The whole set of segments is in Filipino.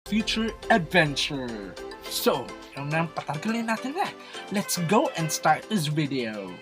future adventure. So, yung nang patagalin natin na. Let's go and start this video.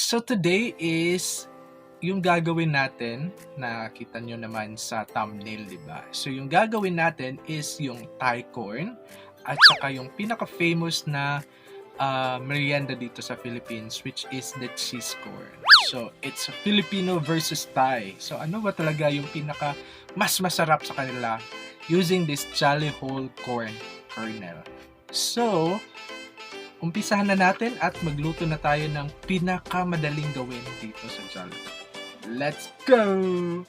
So today is yung gagawin natin, nakita nyo naman sa thumbnail, di ba? So yung gagawin natin is yung Thai corn at saka yung pinaka-famous na merienda dito sa Philippines, which is the cheese corn. So it's Filipino versus Thai. So ano ba talaga yung pinaka mas masarap sa kanila using this Jolly Whole Corn Kernel? So umpisahan na natin at magluto na tayo ng pinakamadaling gawin dito sa Jolly. Let's go!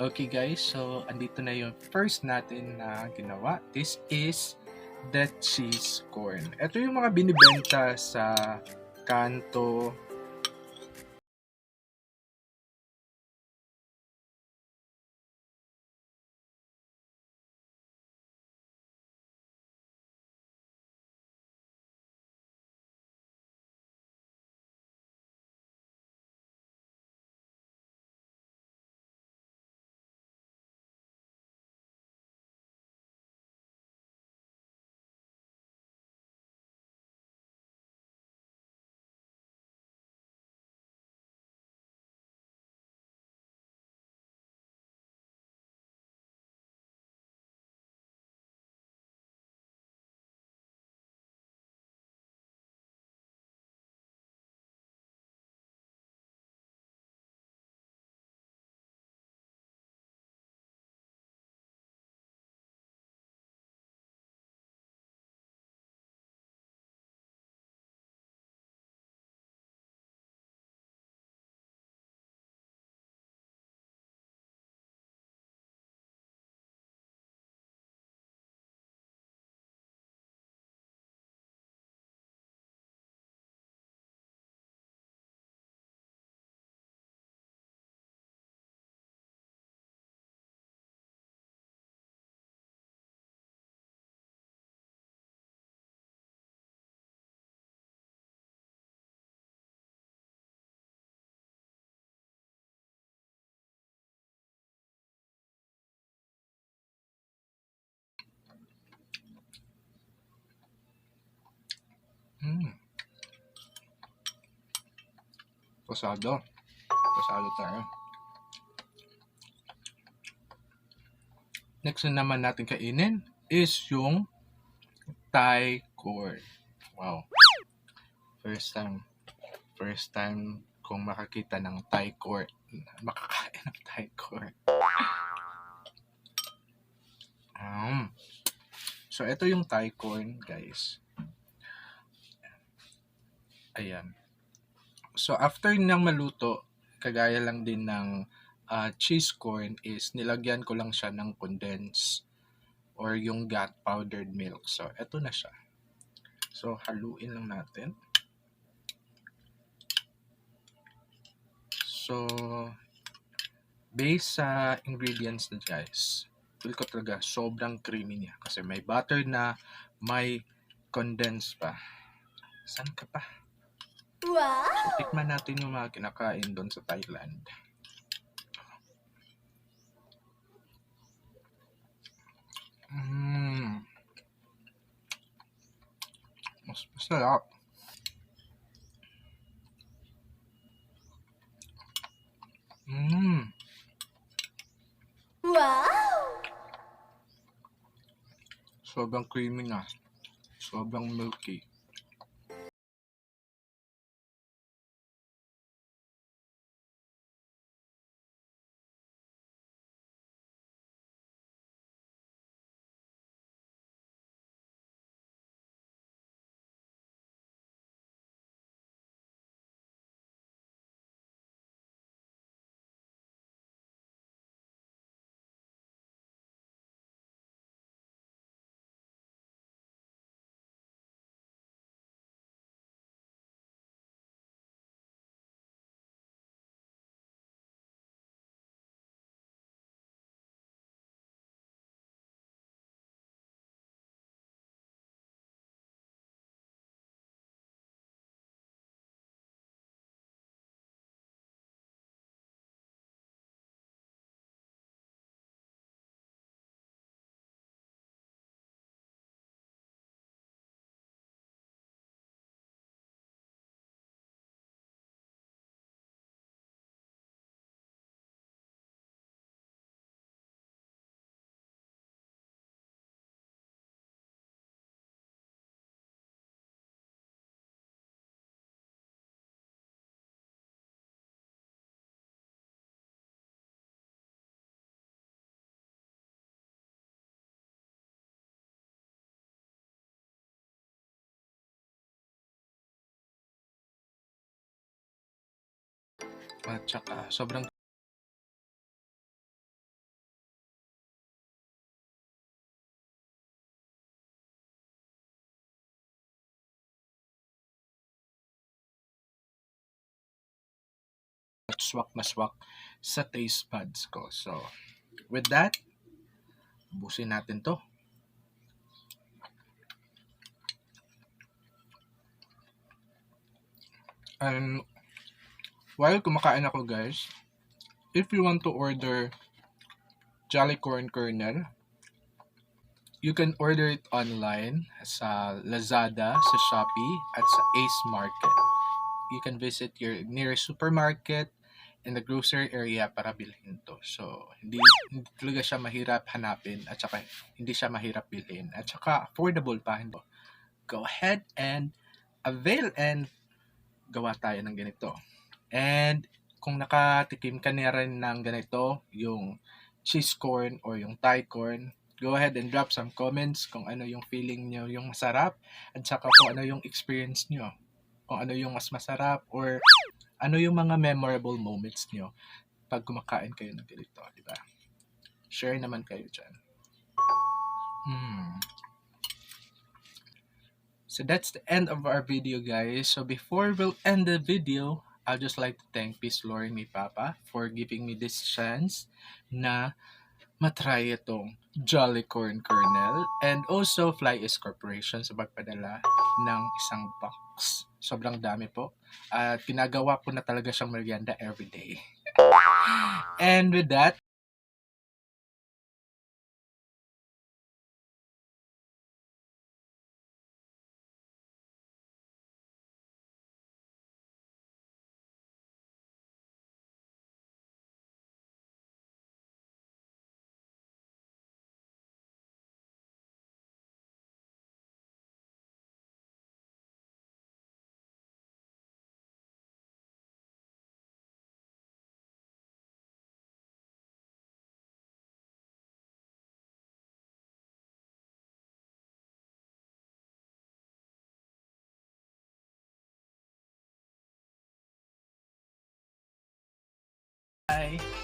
Okay guys, so andito na yung first natin na ginawa. This is the cheese corn. Ito yung mga binibenta sa kanto. Pasado. Pasado tayo. Next na naman natin kainin is yung Thai corn. Wow. First time kong makakita ng Thai corn. Makakain ng Thai corn. So, ito yung Thai corn, guys. Ayan. So, after niyang maluto, kagaya lang din ng cheese corn is nilagyan ko lang siya ng condensed or yung got powdered milk. So, eto na siya. So, haluin lang natin. So, based sa ingredients na guys, feel ko talaga sobrang creamy niya. Kasi may butter na, may condensed pa. Saan ka pa? Wow! So, tikman natin yung mga kinakain doon sa Thailand. Mas masarap. Wow! Sobrang creamy na. Sobrang milky. At saka sobrang swak na swak sa taste buds ko. So, with that, busin natin to. And while kumakain ako guys, if you want to order Jolly Corn Kernel, you can order it online sa Lazada, sa Shopee, at sa Ace Market. You can visit your nearest supermarket in the grocery area para bilhin to. So, hindi talaga siya mahirap hanapin at saka hindi siya mahirap bilhin. At saka affordable pa. Go ahead and avail and gawa tayo ng ganito. And kung nakatikim ka na rin ng ganito, yung cheese corn or yung Thai corn, go ahead and drop some comments kung ano yung feeling nyo yung masarap at saka kung ano yung experience nyo. Kung ano yung mas masarap or ano yung mga memorable moments nyo pag kumakain kayo ng ganito, di ba? Share naman kayo dyan. So that's the end of our video guys. So before we'll end the video, I'd just like to thank Peace Lord me Papa for giving me this chance na matry itong Jolly Corn Kernel and also Fly Is Corporation sa pagpadala ng isang box. Sobrang dami po. At ginagawa ko na talaga siyang merienda everyday. And with that, Bye!